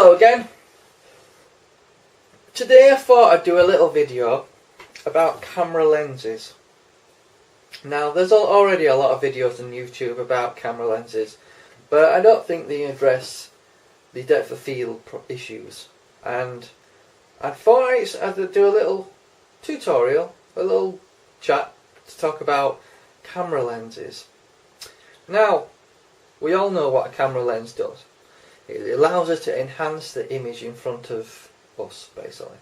Hello again. Today I thought I'd do a little video about camera lenses. Now there's already a lot of videos on YouTube about camera lenses, but I don't think they address the depth of field issues, and I thought I'd do a little tutorial, a little chat to talk about camera lenses. Now, we all know what a camera lens does. It allows us to enhance the image in front of us, basically.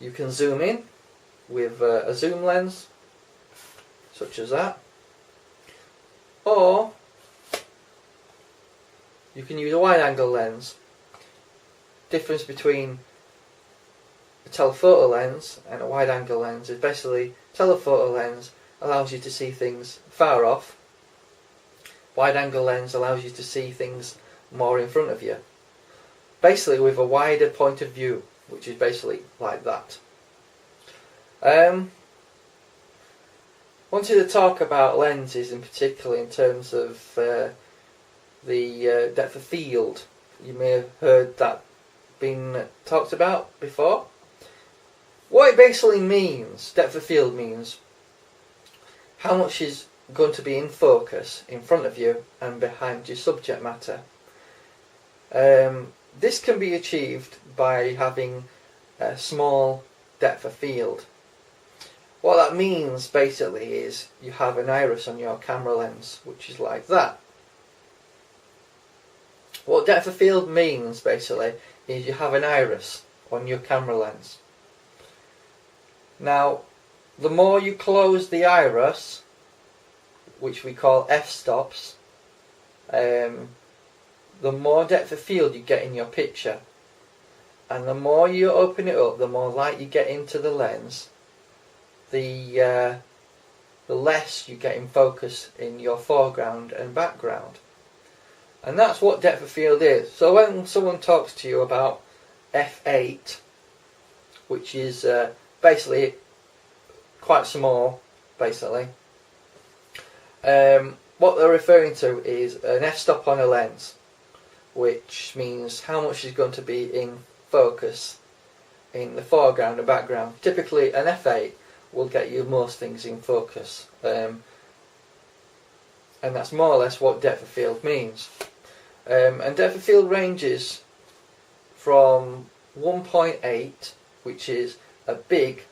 You can zoom in with a zoom lens, such as that, or you can use a wide angle lens. Difference between a telephoto lens and a wide angle lens is basically telephoto lens allows you to see things far off. Wide angle lens allows you to see things more in front of you. Basically with a wider point of view, which is basically like that. Wanted to talk about lenses in particular in terms of the depth of field. You may have heard that being talked about before. What it basically means, depth of field means how much is going to be in focus in front of you and behind your subject matter. This can be achieved by having a small depth of field. What that means basically is you have an iris on your camera lens, which is like that. What depth of field means basically is you have an iris on your camera lens. Now, the more you close the iris, which we call f-stops, the more depth of field you get in your picture, and the more you open it up, the more light you get into the lens, the less you get in focus in your foreground and background. And that's what depth of field is. So when someone talks to you about f8, which is basically quite small, basically, what they're referring to is an f-stop on a lens, which means how much is going to be in focus in the foreground and background. Typically an f8 will get you most things in focus, and that's more or less what depth of field means. And depth of field ranges from 1.8, which is a big,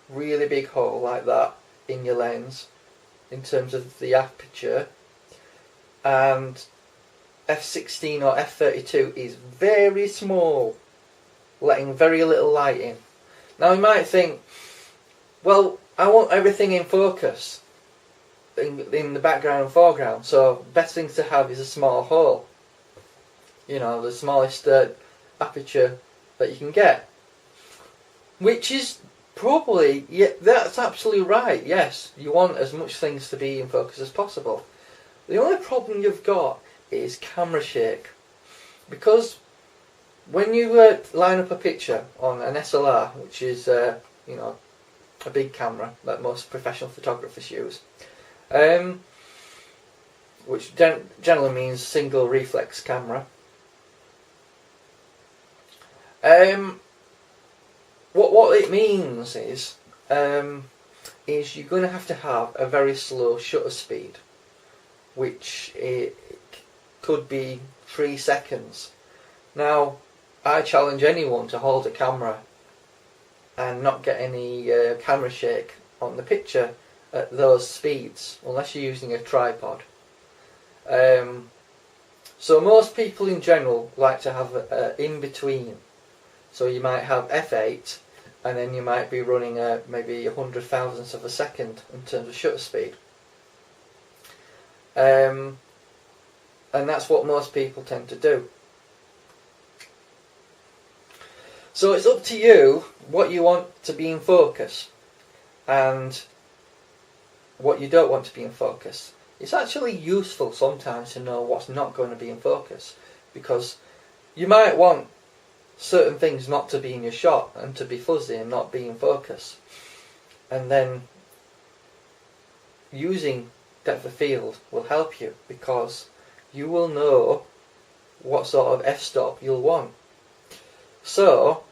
really big hole like that in your lens in terms of the aperture, and f16 or f32 is very small, letting very little light in. Now you might think, well, I want everything in focus in the background and foreground, so best thing to have is a small hole, you know, the smallest aperture that you can get, which is probably, yeah, that's absolutely right. Yes, you want as much things to be in focus as possible. The only problem you've got is camera shake, because when you line up a picture on an SLR, which is you know, a big camera that most professional photographers use, which generally means single reflex camera, what it means is you're going to have a very slow shutter speed, which it could be 3 seconds. Now, I challenge anyone to hold a camera and not get any camera shake on the picture at those speeds, unless you're using a tripod. So most people in general like to have in between. So you might have f8, and then you might be running maybe 100 thousandths of a second in terms of shutter speed. And that's what most people tend to do. So it's up to you what you want to be in focus and what you don't want to be in focus. It's actually useful sometimes to know what's not going to be in focus, because you might want certain things not to be in your shot and to be fuzzy and not be in focus, and then using depth of field will help you, because you will know what sort of f-stop you'll want. So,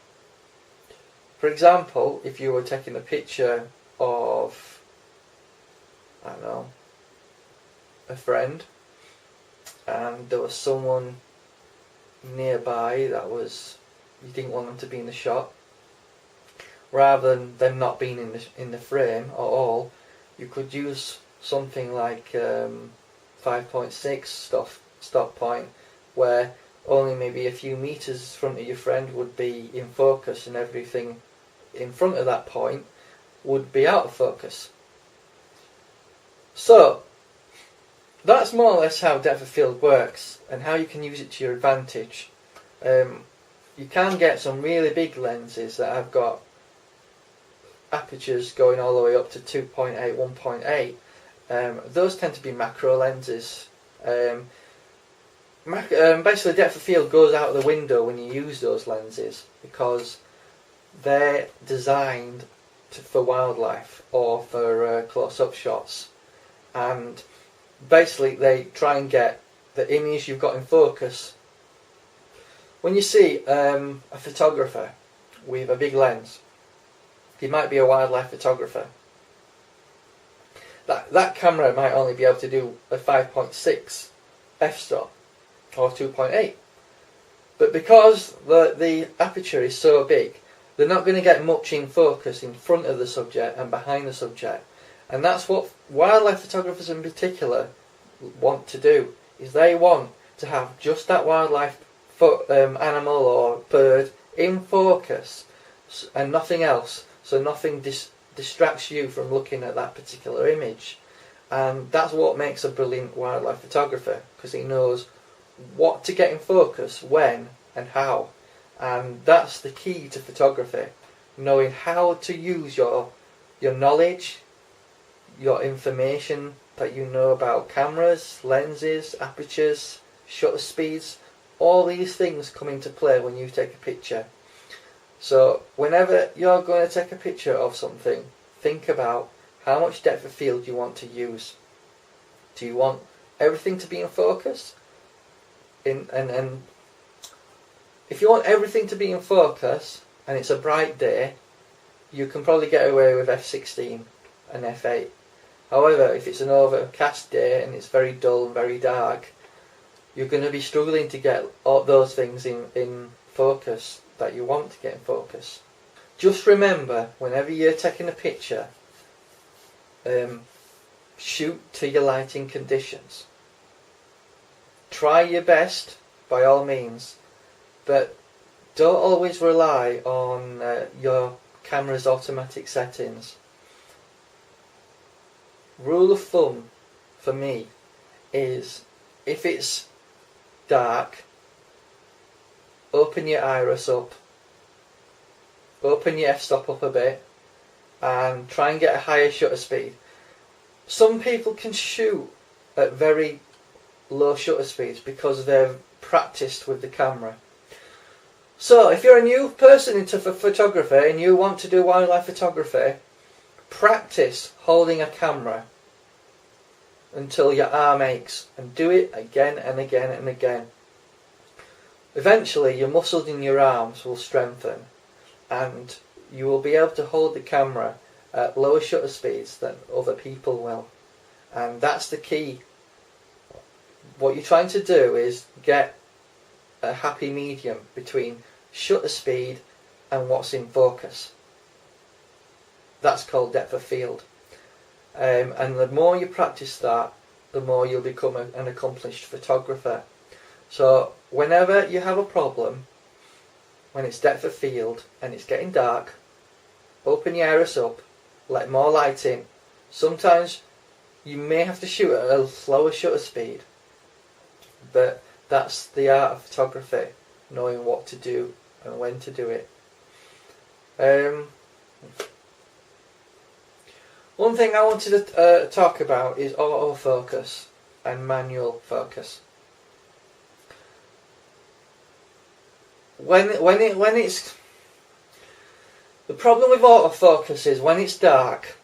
for example, if you were taking a picture of, I don't know, a friend, and there was someone nearby that you didn't want them to be in the shot, rather than them not being in the frame at all, you could use something like 5.6 stop point, where only maybe a few meters in front of your friend would be in focus, and everything in front of that point would be out of focus. So that's more or less how depth of field works and how you can use it to your advantage. You can get some really big lenses that have got apertures going all the way up to 2.8, 1.8. Those tend to be macro lenses. Basically, depth of field goes out the window when you use those lenses, because they're designed for wildlife or for close-up shots, and basically they try and get the image you've got in focus. When you see a photographer with a big lens, he might be a wildlife photographer. That camera might only be able to do a 5.6 f-stop or 2.8, but because the aperture is so big, they're not going to get much in focus in front of the subject and behind the subject. And that's what wildlife photographers in particular want to do, is they want to have just that wildlife animal or bird in focus and nothing else, so nothing distracts you from looking at that particular image. And that's what makes a brilliant wildlife photographer, because he knows what to get in focus, when and how. And that's the key to photography, knowing how to use your knowledge, your information that you know about cameras, lenses, apertures, shutter speeds. All these things come into play when you take a picture. So whenever you're going to take a picture of something, think about how much depth of field you want to use. Do you want everything to be in focus? And if you want everything to be in focus and it's a bright day, you can probably get away with f16 and f8. However, if it's an overcast day and it's very dull and very dark, you're going to be struggling to get all those things in focus that you want to get in focus. Just remember, whenever you're taking a picture, shoot to your lighting conditions. Try your best, by all means, but don't always rely on your camera's automatic settings. Rule of thumb for me is, if it's dark, open your iris up, open your f-stop up a bit, and try and get a higher shutter speed. Some people can shoot at very low shutter speeds because they've practiced with the camera. So if you're a new person into photography and you want to do wildlife photography, practice holding a camera until your arm aches, and do it again and again and again. Eventually your muscles in your arms will strengthen and you will be able to hold the camera at lower shutter speeds than other people will. And that's the key. What you're trying to do is get a happy medium between shutter speed and what's in focus. That's called depth of field. And the more you practice that, the more you'll become an accomplished photographer. So whenever you have a problem, when it's depth of field and it's getting dark, open your iris up, let more light in. Sometimes you may have to shoot at a slower shutter speed, but that's the art of photography, knowing what to do and when to do it. One thing I wanted to talk about is autofocus and manual focus. When it's the problem with autofocus is when it's dark,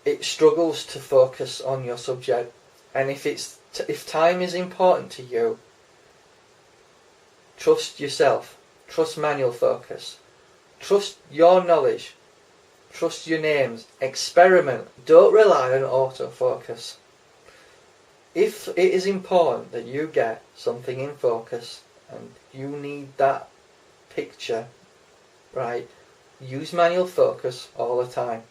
it struggles to focus on your subject, and if time is important to you, trust yourself. trust manual focus. Trust your knowledge. Trust your names. Experiment. Don't rely on autofocus. If it is important that you get something in focus and you need that picture, right, use manual focus all the time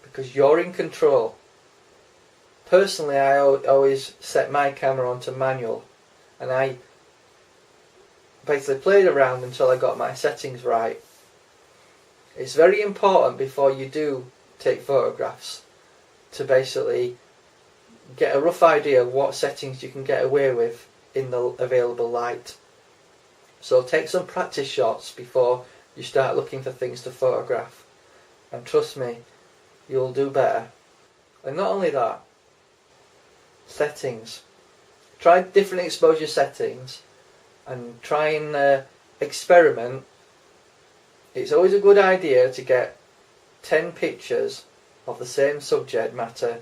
because you're in control. Personally, I always set my camera onto manual and I basically played around until I got my settings right. It's very important before you do take photographs to basically get a rough idea of what settings you can get away with in the available light. So take some practice shots before you start looking for things to photograph, and trust me, you'll do better. And not only that, settings. Try different exposure settings and try and experiment. It's always a good idea to get 10 pictures of the same subject matter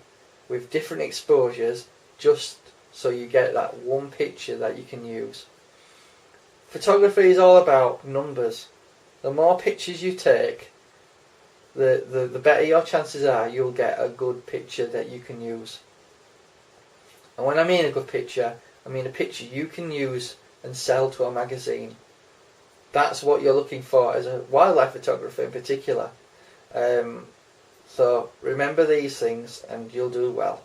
with different exposures, just so you get that one picture that you can use. Photography is all about numbers. The more pictures you take, the better your chances are you'll get a good picture that you can use. And when I mean a good picture, I mean a picture you can use and sell to a magazine. That's what you're looking for as a wildlife photographer in particular. So remember these things and you'll do well.